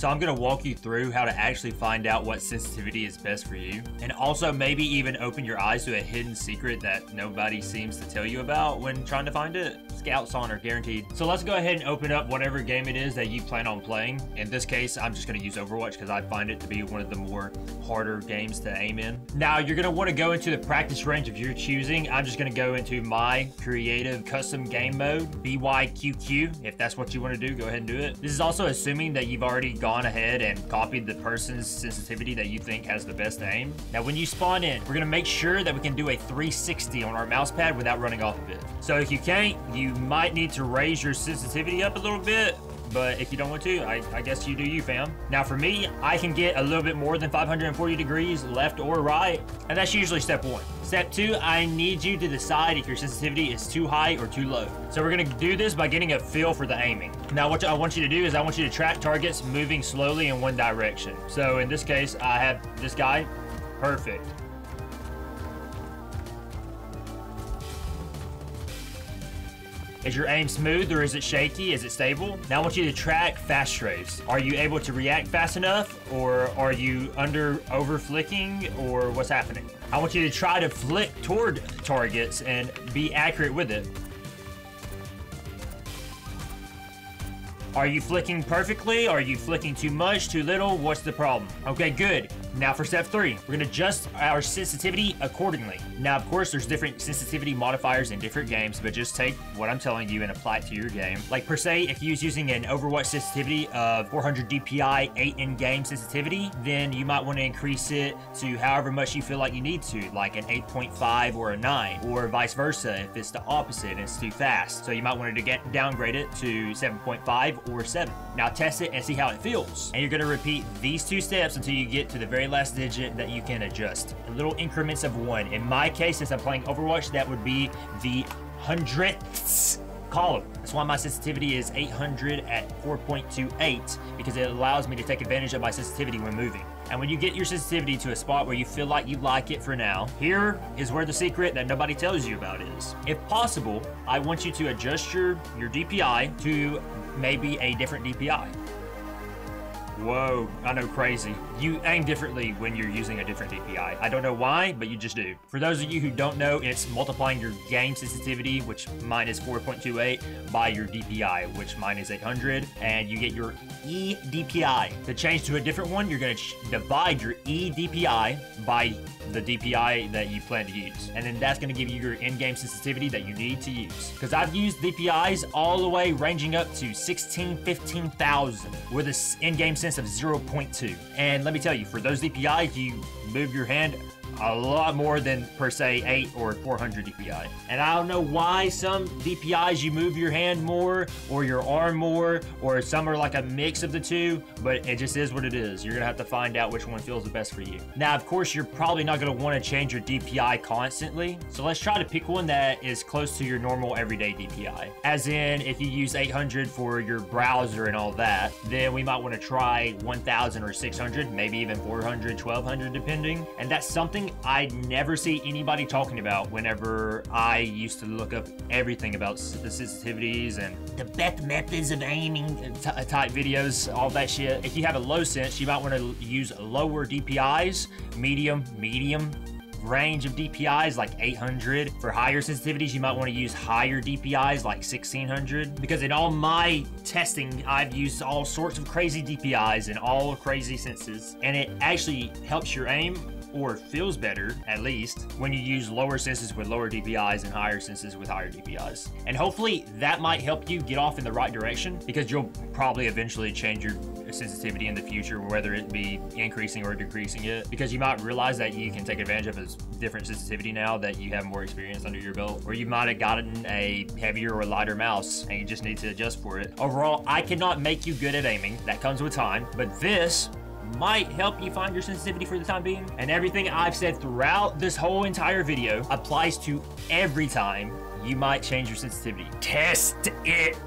So I'm gonna walk you through how to actually find out what sensitivity is best for you, and also maybe even open your eyes to a hidden secret that nobody seems to tell you about when trying to find it. Scouts on are guaranteed. So let's go ahead and open up whatever game it is that you plan on playing. In this case, I'm just gonna use Overwatch because I find it to be one of the more harder games to aim in. Now you're gonna want to go into the practice range of your choosing. I'm just gonna go into my creative custom game mode, BYQQ. If that's what you want to do, go ahead and do it. This is also assuming that you've already gone ahead and copied the person's sensitivity that you think has the best aim. Now when you spawn in, we're gonna make sure that we can do a 360 on our mouse pad without running off of it. So if you can't, you might need to raise your sensitivity up a little bit, but if you don't want to, I guess you do you, fam. Now for me, I can get a little bit more than 540 degrees left or right, and that's usually step one. Step two, I need you to decide if your sensitivity is too high or too low. So we're gonna do this by getting a feel for the aiming. Now what I want you to do is I want you to track targets moving slowly in one direction. So in this case, I have this guy, perfect. Is your aim smooth or is it shaky? Is it stable? Now I want you to track fast strays. Are you able to react fast enough, or are you over flicking, or what's happening? I want you to try to flick toward targets and be accurate with it. Are you flicking perfectly? Are you flicking too much, too little? What's the problem? Okay, good. Now for step three, we're gonna adjust our sensitivity accordingly. Now, of course, there's different sensitivity modifiers in different games, but just take what I'm telling you and apply it to your game. Like per se, if you was using an Overwatch sensitivity of 400 DPI, 8 in-game sensitivity, then you might want to increase it to however much you feel like you need to, like an 8.5 or a 9, or vice versa if it's the opposite and it's too fast. So you might want to downgrade it to 7.5 or 7. Now test it and see how it feels. And you're gonna repeat these two steps until you get to the very last digit that you can adjust in little increments of 1. In my case, since I'm playing Overwatch, that would be the hundredths column. That's why my sensitivity is 800 at 4.28, because it allows me to take advantage of my sensitivity when moving. And when you get your sensitivity to a spot where you feel like you like it for now, here is where the secret that nobody tells you about is. If possible, I want you to adjust your DPI to maybe a different DPI. Whoa, I know, crazy. You aim differently when you're using a different DPI. I don't know why, but you just do. For those of you who don't know, it's multiplying your game sensitivity, which mine is 4.28, by your DPI, which mine is 800, and you get your eDPI. To change to a different one, you're gonna divide your eDPI by the DPI that you plan to use. And then that's gonna give you your in-game sensitivity that you need to use. Because I've used DPIs all the way ranging up to 16, 15,000 with an in-game sense of 0.2. And let me tell you, for those DPIs, you move your hand a lot more than per se 8 or 400 DPI. And I don't know why some DPIs you move your hand more or your arm more, or some are like a mix of the two, but it just is what it is. You're gonna have to find out which one feels the best for you. Now, of course, you're probably not gonna wanna change your DPI constantly. So let's try to pick one that is close to your normal everyday DPI. As in, if you use 800 for your browser and all that, then we might wanna try 1000 or 600, maybe even 400, 1200 depending. And that's something I never see anybody talking about whenever I used to look up everything about the sensitivities and the best methods of aiming type videos, all that shit. If you have a low sense, you might want to use lower DPIs, medium range of DPIs like 800. For higher sensitivities, you might want to use higher DPIs like 1600, because in all my testing, I've used all sorts of crazy DPIs and all crazy senses, and it actually helps your aim, or feels better at least, when you use lower senses with lower DPIs and higher senses with higher DPIs. And hopefully that might help you get off in the right direction, because you'll probably eventually change your sensitivity in the future, whether it be increasing or decreasing it, because you might realize that you can take advantage of a different sensitivity now that you have more experience under your belt, or you might have gotten a heavier or lighter mouse and you just need to adjust for it. Overall, I cannot make you good at aiming. That comes with time, but this might help you find your sensitivity for the time being. And everything I've said throughout this whole entire video applies to every time you might change your sensitivity. Test it!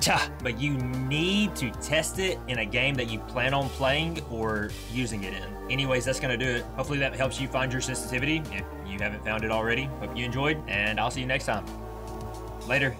But you need to test it in a game that you plan on playing or using it in. Anyways, that's gonna do it. Hopefully that helps you find your sensitivity if you haven't found it already. Hope you enjoyed, and I'll see you next time. Later.